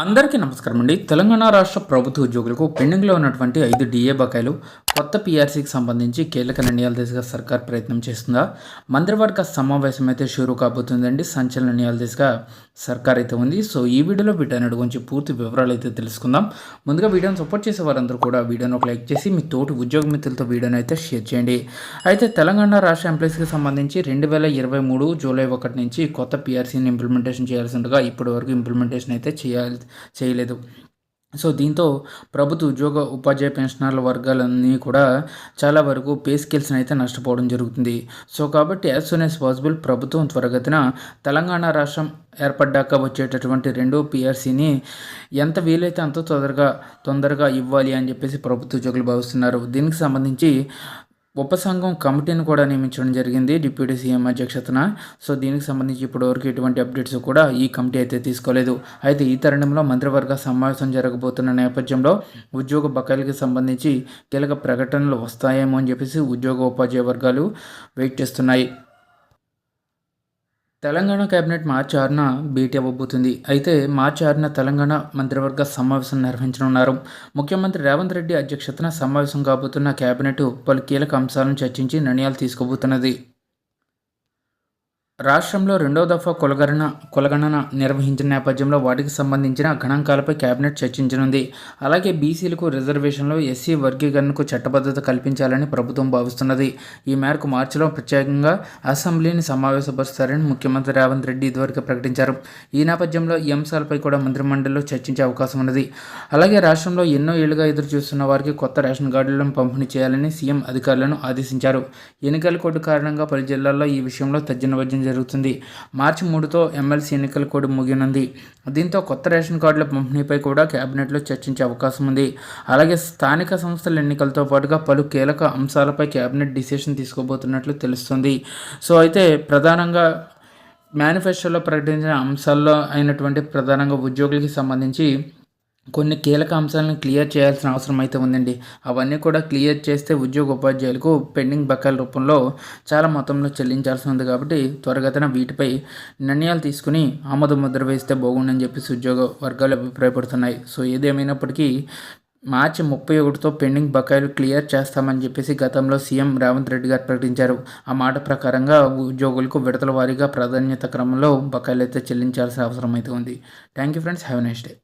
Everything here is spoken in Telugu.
అందరికీ నమస్కారం అండి. తెలంగాణ రాష్ట్ర ప్రభుత్వ ఉద్యోగులకు పెండింగ్లో ఉన్నటువంటి 5 డిఏ బకాయిలు కొత్త పీఆర్సీకి సంబంధించి కీలక నిర్ణయాలు దిశగా సర్కార్ ప్రయత్నం చేస్తుందా? మంత్రివర్గ సమావేశం అయితే షురూ కాబోతుందండి. సంచలన నిర్ణయాల దిశగా సర్కార్ అయితే ఉంది. సో ఈ వీడియోలో వీటన్నిటి గురించి పూర్తి వివరాలు అయితే తెలుసుకుందాం. ముందుగా వీడియోని సపోర్ట్ చేసే వారందరూ కూడా వీడియోని ఒక లైక్ చేసి మీ తోటి ఉద్యోగ మిత్రులతో వీడియోని అయితే షేర్ చేయండి. అయితే తెలంగాణ రాష్ట్ర ఎంప్లాయీస్కి సంబంధించి 2023 జూలై 1 నుంచి కొత్త పీఆర్సీని ఇంప్లిమెంటేషన్ చేయాల్సి ఉండగా ఇప్పటి వరకు ఇంప్లిమెంటేషన్ అయితే చేయలేదు. సో దీంతో ప్రభుత్వ ఉద్యోగ ఉపాధ్యాయ పెన్షనర్ల వర్గాలన్నీ కూడా చాలా వరకు పే స్కేల్స్ని అయితే నష్టపోవడం జరుగుతుంది. సో కాబట్టి యాజ్ సూన్ యాజ్ పాసిబుల్ ప్రభుత్వం త్వరగతిన తెలంగాణ రాష్ట్రం ఏర్పడ్డాక వచ్చేటటువంటి రెండో పీఆర్సీని ఎంత వీలైతే అంత తొందరగా ఇవ్వాలి అని చెప్పేసి ప్రభుత్వ ఉద్యోగులు భావిస్తున్నారు. దీనికి సంబంధించి ఉపసంఘం కమిటీని కూడా నియమించడం జరిగింది డిప్యూటీ సీఎం అధ్యక్షతన. సో దీనికి సంబంధించి ఇప్పటివరకు ఎటువంటి అప్డేట్స్ కూడా ఈ కమిటీ అయితే తీసుకోలేదు. అయితే ఈ తరుణంలో మంత్రివర్గ సమావేశం జరగబోతున్న నేపథ్యంలో ఉద్యోగ బకాయిలకి సంబంధించి కీలక ప్రకటనలు వస్తాయేమో అని చెప్పేసి ఉద్యోగ ఉపాధ్యాయ వర్గాలు వెయిట్ చేస్తున్నాయి. తెలంగాణ కేబినెట్ మార్చి 6న భేటీ అవ్వబోతుంది. అయితే మార్చి 6న తెలంగాణ మంత్రివర్గ సమావేశం నిర్వహించనున్నారు. ముఖ్యమంత్రి రేవంత్ రెడ్డి అధ్యక్షతన సమావేశం కాబోతున్న కేబినెట్ పలు కీలక అంశాలను చర్చించి నిర్ణయాలు తీసుకోబోతున్నది. రాష్ట్రంలో రెండో దఫా కులగణన నిర్వహించిన నేపథ్యంలో వాటికి సంబంధించిన గణాంకాలపై కేబినెట్ చర్చించనుంది. అలాగే బీసీలకు రిజర్వేషన్లో ఎస్సీ వర్గీకరణకు చట్టబద్ధత కల్పించాలని ప్రభుత్వం భావిస్తున్నది. ఈ మేరకు మార్చిలో ప్రత్యేకంగా అసెంబ్లీని సమావేశపరుస్తారని ముఖ్యమంత్రి రేవంత్ రెడ్డి ఇదివరకు ప్రకటించారు. ఈ నేపథ్యంలో ఈ అంశాలపై కూడా మంత్రిమండలిలో చర్చించే అవకాశం ఉన్నది. అలాగే రాష్ట్రంలో ఎన్నో ఏళ్లుగా ఎదురు చూస్తున్న వారికి కొత్త రేషన్ కార్డులను పంపిణీ చేయాలని సీఎం అధికారులను ఆదేశించారు. ఎన్నికల కోడ్ కారణంగా పలు జిల్లాల్లో ఈ విషయంలో తర్జన భర్జన జరుగుతుంది. మార్చి 3తో ఎమ్మెల్సీ ఎన్నికల కోడ్ ముగియనుంది. దీంతో కొత్త రేషన్ కార్డుల పంపిణీపై కూడా కేబినెట్లో చర్చించే అవకాశం ఉంది. అలాగే స్థానిక సంస్థల ఎన్నికలతో పాటుగా పలు కీలక అంశాలపై కేబినెట్ డిసిషన్ తీసుకోబోతున్నట్లు తెలుస్తుంది. సో అయితే ప్రధానంగా మేనిఫెస్టోలో ప్రకటించిన అంశాల్లో అయినటువంటి ప్రధానంగా ఉద్యోగులకి సంబంధించి కొన్ని కీలక అంశాలను క్లియర్ చేయాల్సిన అవసరం అయితే ఉందండి. అవన్నీ కూడా క్లియర్ చేస్తే ఉద్యోగ ఉపాధ్యాయులకు పెండింగ్ బకాయిల రూపంలో చాలా మొత్తంలో చెల్లించాల్సి ఉంది. కాబట్టి త్వరగతిన వీటిపై నిర్ణయాలు తీసుకుని ఆమోద ముద్ర వేస్తే బాగుండని చెప్పేసి ఉద్యోగ వర్గాలు అభిప్రాయపడుతున్నాయి. సో ఏదేమైనప్పటికీ మార్చి 31తో పెండింగ్ బకాయిలు క్లియర్ చేస్తామని చెప్పేసి గతంలో సీఎం రేవంత్ రెడ్డి గారు ప్రకటించారు. ఆ మాట ప్రకారంగా ఉద్యోగులకు విడతల వారీగా ప్రాధాన్యత క్రమంలో బకాయిలు అయితే చెల్లించాల్సిన అవసరం అయితే ఉంది. Thank you friends, have a nice day.